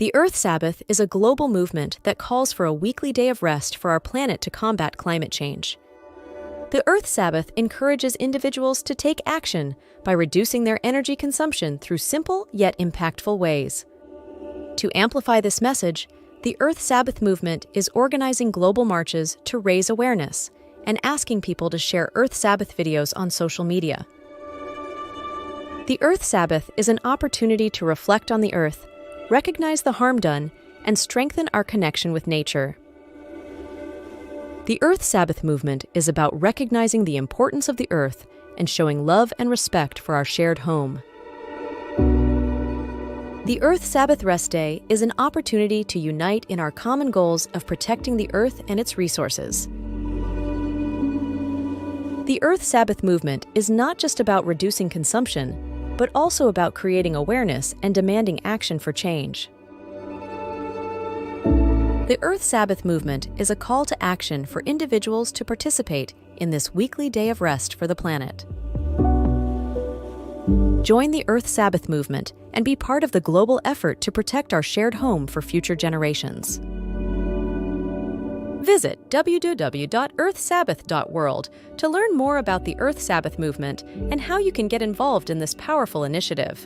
The Earth Sabbath is a global movement that calls for a weekly day of rest for our planet to combat climate change. The Earth Sabbath encourages individuals to take action by reducing their energy consumption through simple yet impactful ways. To amplify this message, the Earth Sabbath movement is organizing global marches to raise awareness and asking people to share Earth Sabbath videos on social media. The Earth Sabbath is an opportunity to reflect on the Earth, recognize the harm done, and strengthen our connection with nature. The Earth Sabbath movement is about recognizing the importance of the Earth and showing love and respect for our shared home. The Earth Sabbath Rest Day is an opportunity to unite in our common goals of protecting the Earth and its resources. The Earth Sabbath movement is not just about reducing consumption, but also about creating awareness and demanding action for change. The Earth Sabbath movement is a call to action for individuals to participate in this weekly day of rest for the planet. Join the Earth Sabbath movement and be part of the global effort to protect our shared home for future generations. Visit www.earthsabbath.world to learn more about the Earth Sabbath movement and how you can get involved in this powerful initiative.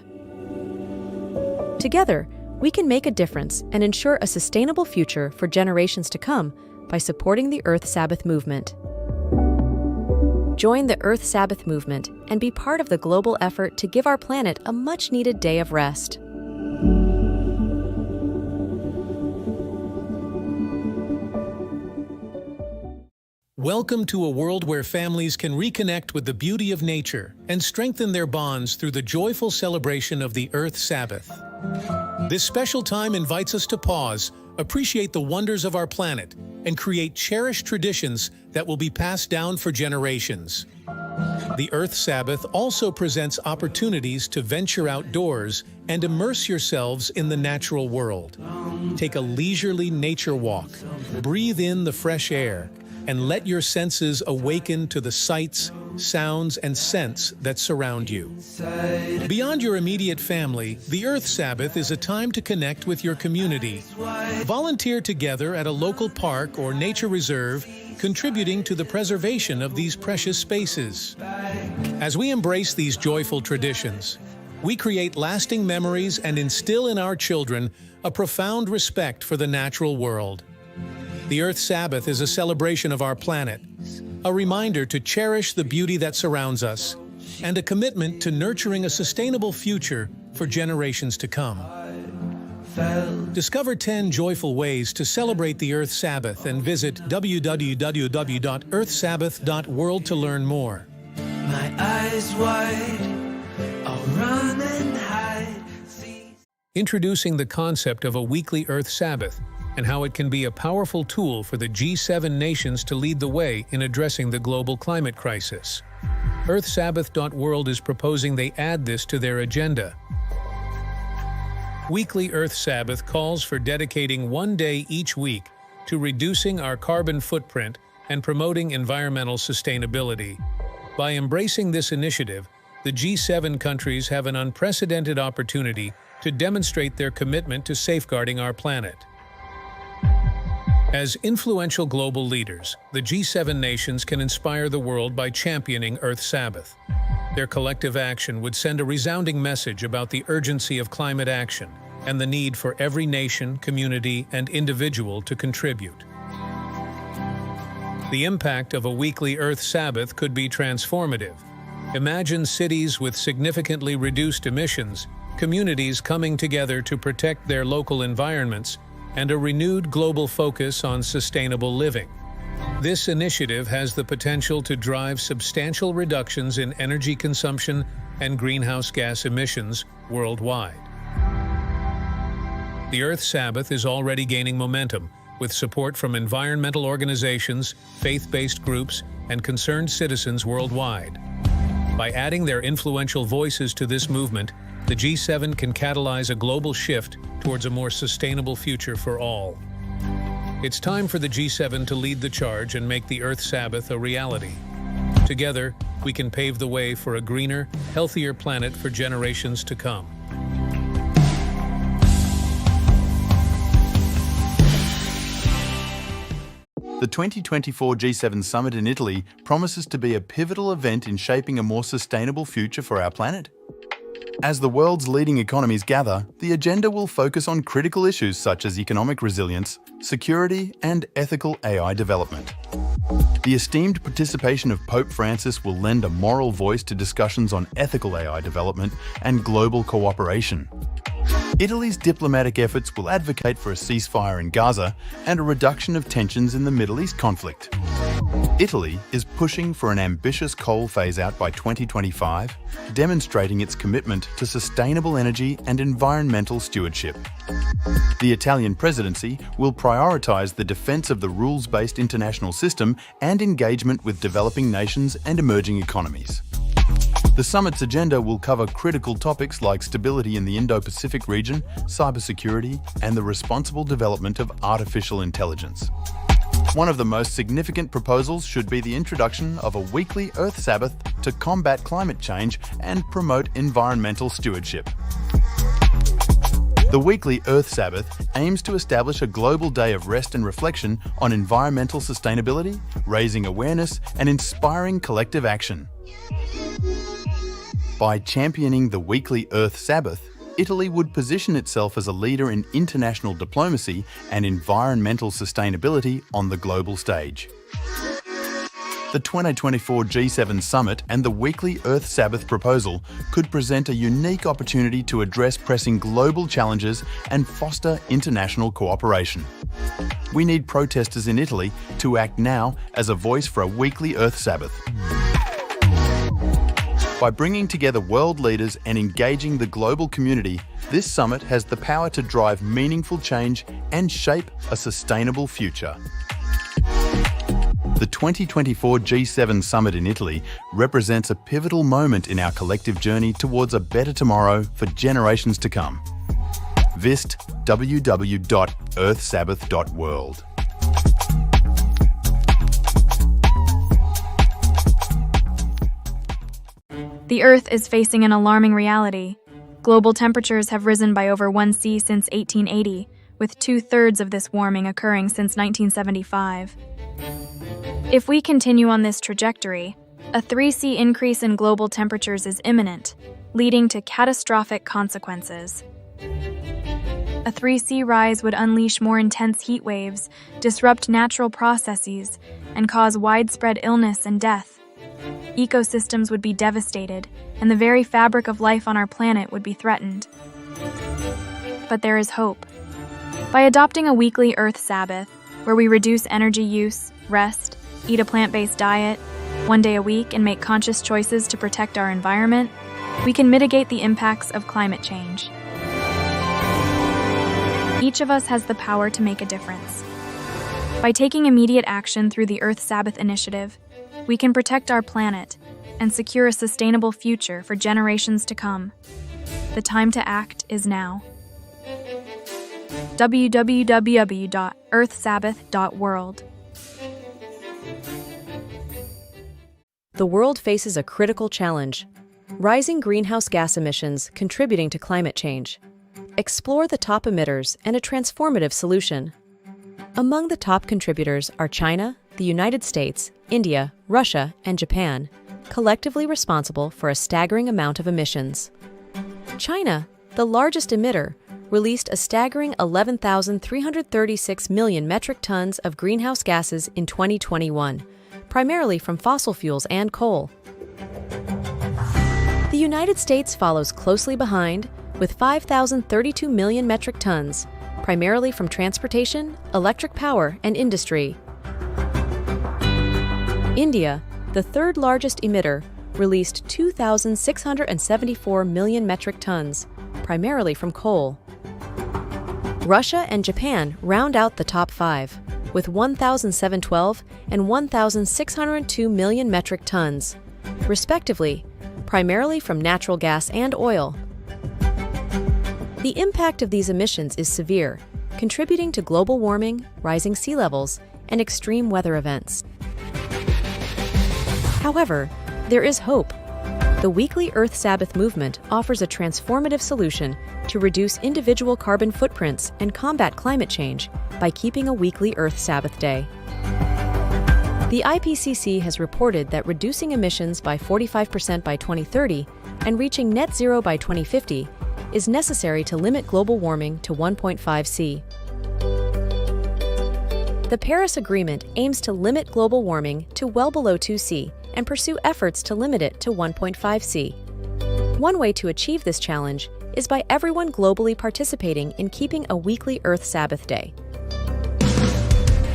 Together, we can make a difference and ensure a sustainable future for generations to come by supporting the Earth Sabbath movement. Join the Earth Sabbath movement and be part of the global effort to give our planet a much-needed day of rest. Welcome to a world where families can reconnect with the beauty of nature and strengthen their bonds through the joyful celebration of the Earth Sabbath. This special time invites us to pause, appreciate the wonders of our planet, and create cherished traditions that will be passed down for generations. The Earth Sabbath also presents opportunities to venture outdoors and immerse yourselves in the natural world. Take a leisurely nature walk, breathe in the fresh air, and let your senses awaken to the sights, sounds, and scents that surround you. Beyond your immediate family, the Earth Sabbath is a time to connect with your community. Volunteer together at a local park or nature reserve, contributing to the preservation of these precious spaces. As we embrace these joyful traditions, we create lasting memories and instill in our children a profound respect for the natural world. The Earth Sabbath is a celebration of our planet, a reminder to cherish the beauty that surrounds us, and a commitment to nurturing a sustainable future for generations to come. Discover 10 joyful ways to celebrate the Earth Sabbath and visit www.earthsabbath.world to learn more. My eyes wide, I'll run and hide. Introducing the concept of a weekly Earth Sabbath, and how it can be a powerful tool for the G7 nations to lead the way in addressing the global climate crisis. EarthSabbath.world is proposing they add this to their agenda. Weekly Earth Sabbath calls for dedicating one day each week to reducing our carbon footprint and promoting environmental sustainability. By embracing this initiative, the G7 countries have an unprecedented opportunity to demonstrate their commitment to safeguarding our planet. As influential global leaders, the G7 nations can inspire the world by championing Earth Sabbath. Their collective action would send a resounding message about the urgency of climate action and the need for every nation, community, and individual to contribute. The impact of a weekly Earth Sabbath could be transformative. Imagine cities with significantly reduced emissions, communities coming together to protect their local environments, and a renewed global focus on sustainable living. This initiative has the potential to drive substantial reductions in energy consumption and greenhouse gas emissions worldwide. The Earth Sabbath is already gaining momentum, with support from environmental organizations, faith-based groups, and concerned citizens worldwide. By adding their influential voices to this movement, the G7 can catalyze a global shift towards a more sustainable future for all. It's time for the G7 to lead the charge and make the Earth Sabbath a reality. Together, we can pave the way for a greener, healthier planet for generations to come. The 2024 G7 Summit in Italy promises to be a pivotal event in shaping a more sustainable future for our planet. As the world's leading economies gather, the agenda will focus on critical issues such as economic resilience, security, and ethical AI development. The esteemed participation of Pope Francis will lend a moral voice to discussions on ethical AI development and global cooperation. Italy's diplomatic efforts will advocate for a ceasefire in Gaza and a reduction of tensions in the Middle East conflict. Italy is pushing for an ambitious coal phase-out by 2025, demonstrating its commitment to sustainable energy and environmental stewardship. The Italian presidency will prioritise the defence of the rules-based international system and engagement with developing nations and emerging economies. The summit's agenda will cover critical topics like stability in the Indo-Pacific region, cybersecurity, and the responsible development of artificial intelligence. One of the most significant proposals should be the introduction of a weekly Earth Sabbath to combat climate change and promote environmental stewardship. The weekly Earth Sabbath aims to establish a global day of rest and reflection on environmental sustainability, raising awareness, and inspiring collective action. By championing the weekly Earth Sabbath, Italy would position itself as a leader in international diplomacy and environmental sustainability on the global stage. The 2024 G7 Summit and the weekly Earth Sabbath proposal could present a unique opportunity to address pressing global challenges and foster international cooperation. We need protesters in Italy to act now as a voice for a weekly Earth Sabbath. By bringing together world leaders and engaging the global community, this summit has the power to drive meaningful change and shape a sustainable future. The 2024 G7 Summit in Italy represents a pivotal moment in our collective journey towards a better tomorrow for generations to come. Visit www.earthsabbath.world. The Earth is facing an alarming reality. Global temperatures have risen by over 1°C since 1880, with 2/3 of this warming occurring since 1975. If we continue on this trajectory, a 3°C increase in global temperatures is imminent, leading to catastrophic consequences. A 3°C rise would unleash more intense heat waves, disrupt natural processes, and cause widespread illness and death. Ecosystems would be devastated, and the very fabric of life on our planet would be threatened. But there is hope. By adopting a weekly Earth Sabbath, where we reduce energy use, rest, eat a plant-based diet, one day a week, and make conscious choices to protect our environment, we can mitigate the impacts of climate change. Each of us has the power to make a difference. By taking immediate action through the Earth Sabbath initiative, we can protect our planet and secure a sustainable future for generations to come. The time to act is now. www.earthsabbath.world. The world faces a critical challenge: rising greenhouse gas emissions contributing to climate change. Explore the top emitters and a transformative solution. Among the top contributors are China, the United States, India, Russia, and Japan, collectively responsible for a staggering amount of emissions. China, the largest emitter, released a staggering 11,336 million metric tons of greenhouse gases in 2021, primarily from fossil fuels and coal. The United States follows closely behind, with 5,032 million metric tons, primarily from transportation, electric power, and industry. India, the third largest emitter, released 2,674 million metric tons, primarily from coal. Russia and Japan round out the top five, with 1,712 and 1,602 million metric tons, respectively, primarily from natural gas and oil. The impact of these emissions is severe, contributing to global warming, rising sea levels, and extreme weather events. However, there is hope. The weekly Earth Sabbath movement offers a transformative solution to reduce individual carbon footprints and combat climate change by keeping a weekly Earth Sabbath day. The IPCC has reported that reducing emissions by 45% by 2030 and reaching net zero by 2050 is necessary to limit global warming to 1.5 C. The Paris Agreement aims to limit global warming to well below 2 C and pursue efforts to limit it to 1.5 C. One way to achieve this challenge is by everyone globally participating in keeping a weekly Earth Sabbath day.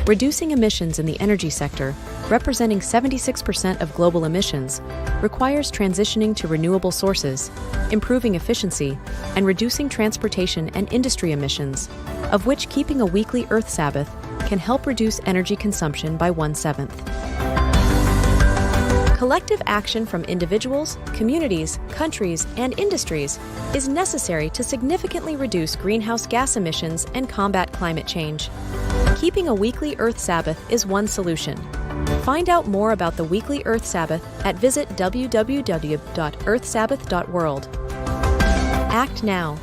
Reducing emissions in the energy sector, representing 76% of global emissions, requires transitioning to renewable sources, improving efficiency, and reducing transportation and industry emissions, of which keeping a weekly Earth Sabbath can help reduce energy consumption by 1/7. Collective action from individuals, communities, countries, and industries is necessary to significantly reduce greenhouse gas emissions and combat climate change. Keeping a weekly Earth Sabbath is one solution. Find out more about the weekly Earth Sabbath at visit www.earthsabbath.world. Act now.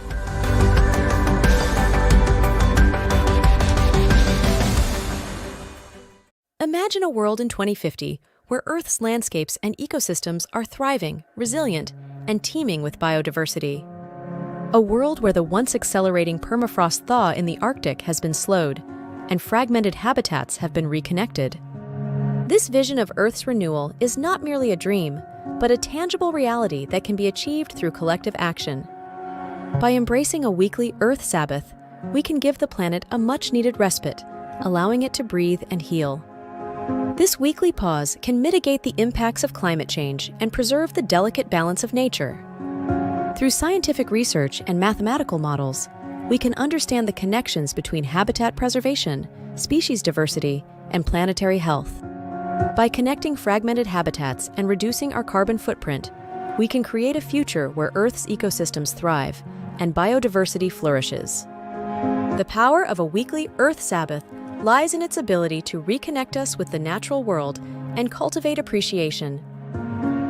Imagine a world in 2050 where Earth's landscapes and ecosystems are thriving, resilient, and teeming with biodiversity. A world where the once accelerating permafrost thaw in the Arctic has been slowed, and fragmented habitats have been reconnected. This vision of Earth's renewal is not merely a dream, but a tangible reality that can be achieved through collective action. By embracing a weekly Earth Sabbath, we can give the planet a much-needed respite, allowing it to breathe and heal. This weekly pause can mitigate the impacts of climate change and preserve the delicate balance of nature. Through scientific research and mathematical models, we can understand the connections between habitat preservation, species diversity, and planetary health. By connecting fragmented habitats and reducing our carbon footprint, we can create a future where Earth's ecosystems thrive and biodiversity flourishes. The power of a weekly Earth Sabbath lies in its ability to reconnect us with the natural world and cultivate appreciation.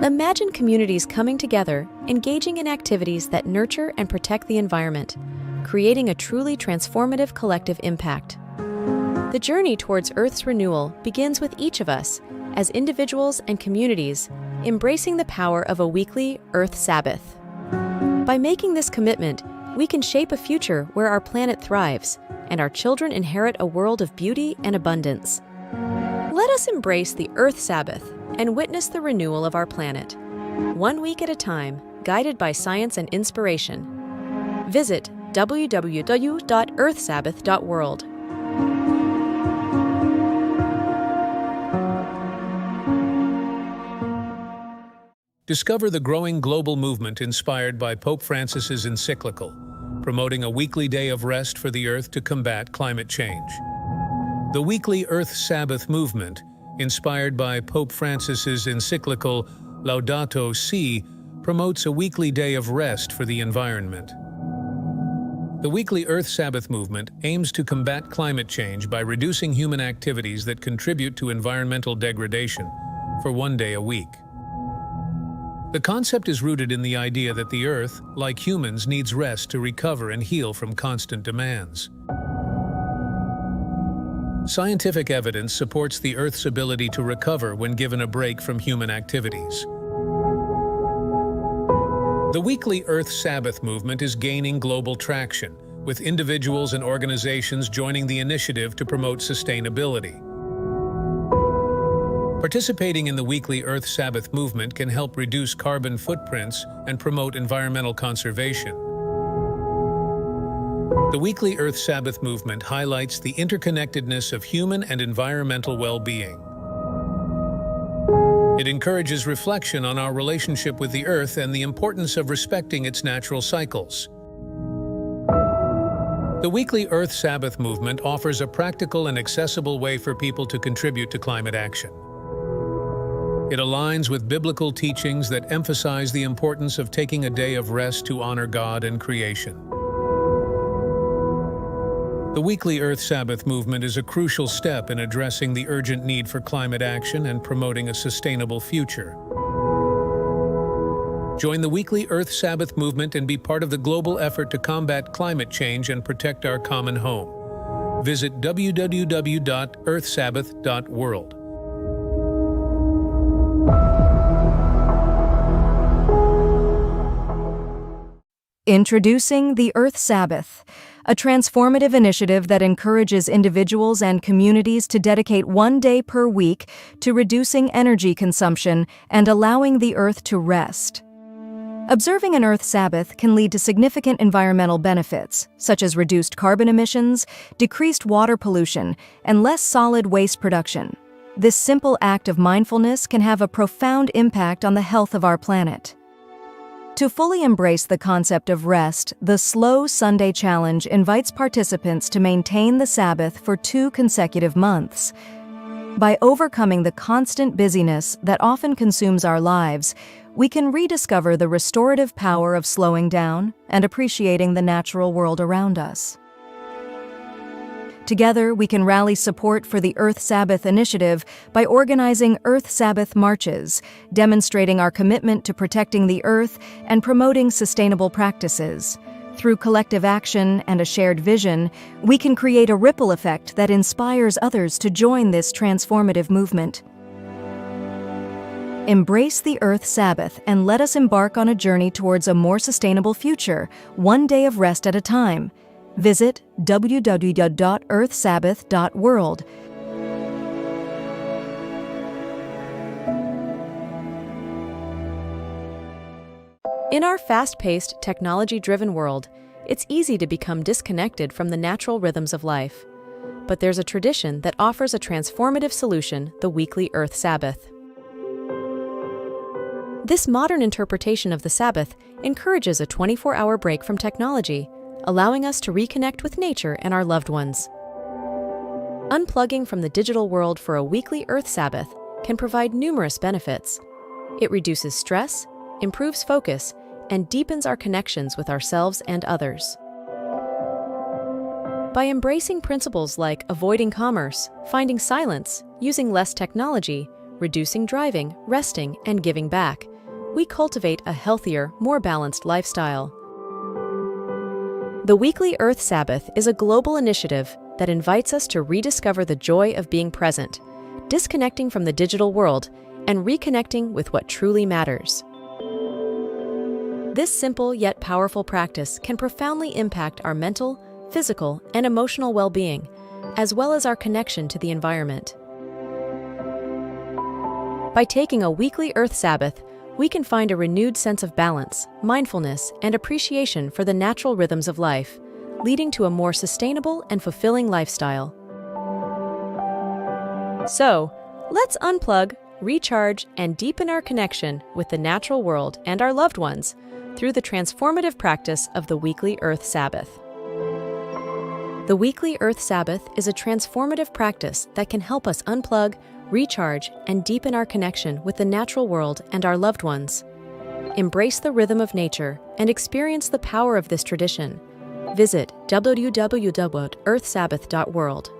Imagine communities coming together, engaging in activities that nurture and protect the environment, creating a truly transformative collective impact. The journey towards Earth's renewal begins with each of us, as individuals and communities, embracing the power of a weekly Earth Sabbath. By making this commitment, we can shape a future where our planet thrives and our children inherit a world of beauty and abundance. Let us embrace the Earth Sabbath and witness the renewal of our planet, one week at a time, guided by science and inspiration. Visit www.earthsabbath.world. Discover the growing global movement inspired by Pope Francis's encyclical, promoting a weekly day of rest for the Earth to combat climate change. The weekly Earth Sabbath movement, inspired by Pope Francis's encyclical Laudato Si', promotes a weekly day of rest for the environment. The weekly Earth Sabbath movement aims to combat climate change by reducing human activities that contribute to environmental degradation for one day a week. The concept is rooted in the idea that the Earth, like humans, needs rest to recover and heal from constant demands. Scientific evidence supports the Earth's ability to recover when given a break from human activities. The weekly Earth Sabbath movement is gaining global traction, with individuals and organizations joining the initiative to promote sustainability. Participating in the weekly Earth Sabbath movement can help reduce carbon footprints and promote environmental conservation. The weekly Earth Sabbath movement highlights the interconnectedness of human and environmental well-being. It encourages reflection on our relationship with the Earth and the importance of respecting its natural cycles. The weekly Earth Sabbath movement offers a practical and accessible way for people to contribute to climate action. It aligns with biblical teachings that emphasize the importance of taking a day of rest to honor God and creation. The weekly Earth Sabbath movement is a crucial step in addressing the urgent need for climate action and promoting a sustainable future. Join the weekly Earth Sabbath movement and be part of the global effort to combat climate change and protect our common home. Visit www.earthsabbath.world. Introducing the Earth Sabbath, a transformative initiative that encourages individuals and communities to dedicate 1 day per week to reducing energy consumption and allowing the Earth to rest. Observing an Earth Sabbath can lead to significant environmental benefits, such as reduced carbon emissions, decreased water pollution, and less solid waste production. This simple act of mindfulness can have a profound impact on the health of our planet. To fully embrace the concept of rest, the Slow Sunday Challenge invites participants to maintain the Sabbath for 2 consecutive months. By overcoming the constant busyness that often consumes our lives, we can rediscover the restorative power of slowing down and appreciating the natural world around us. Together, we can rally support for the Earth Sabbath initiative by organizing Earth Sabbath marches, demonstrating our commitment to protecting the Earth and promoting sustainable practices. Through collective action and a shared vision, we can create a ripple effect that inspires others to join this transformative movement. Embrace the Earth Sabbath and let us embark on a journey towards a more sustainable future, 1 day of rest at a time. Visit www.earthsabbath.world. In our fast-paced, technology-driven world, it's easy to become disconnected from the natural rhythms of life. But there's a tradition that offers a transformative solution, the weekly Earth Sabbath. This modern interpretation of the Sabbath encourages a 24-hour break from technology, allowing us to reconnect with nature and our loved ones. Unplugging from the digital world for a weekly Earth Sabbath can provide numerous benefits. It reduces stress, improves focus, and deepens our connections with ourselves and others. By embracing principles like avoiding commerce, finding silence, using less technology, reducing driving, resting, and giving back, we cultivate a healthier, more balanced lifestyle. The weekly Earth Sabbath is a global initiative that invites us to rediscover the joy of being present, disconnecting from the digital world, and reconnecting with what truly matters. This simple yet powerful practice can profoundly impact our mental, physical, and emotional well-being, as well as our connection to the environment. By taking a weekly Earth Sabbath, we can find a renewed sense of balance, mindfulness, and appreciation for the natural rhythms of life, leading to a more sustainable and fulfilling lifestyle. So, let's unplug, recharge, and deepen our connection with the natural world and our loved ones through the transformative practice of the weekly Earth Sabbath. The weekly Earth Sabbath is a transformative practice that can help us unplug, recharge, and deepen our connection with the natural world and our loved ones. Embrace the rhythm of nature and experience the power of this tradition. Visit www.earthsabbath.world.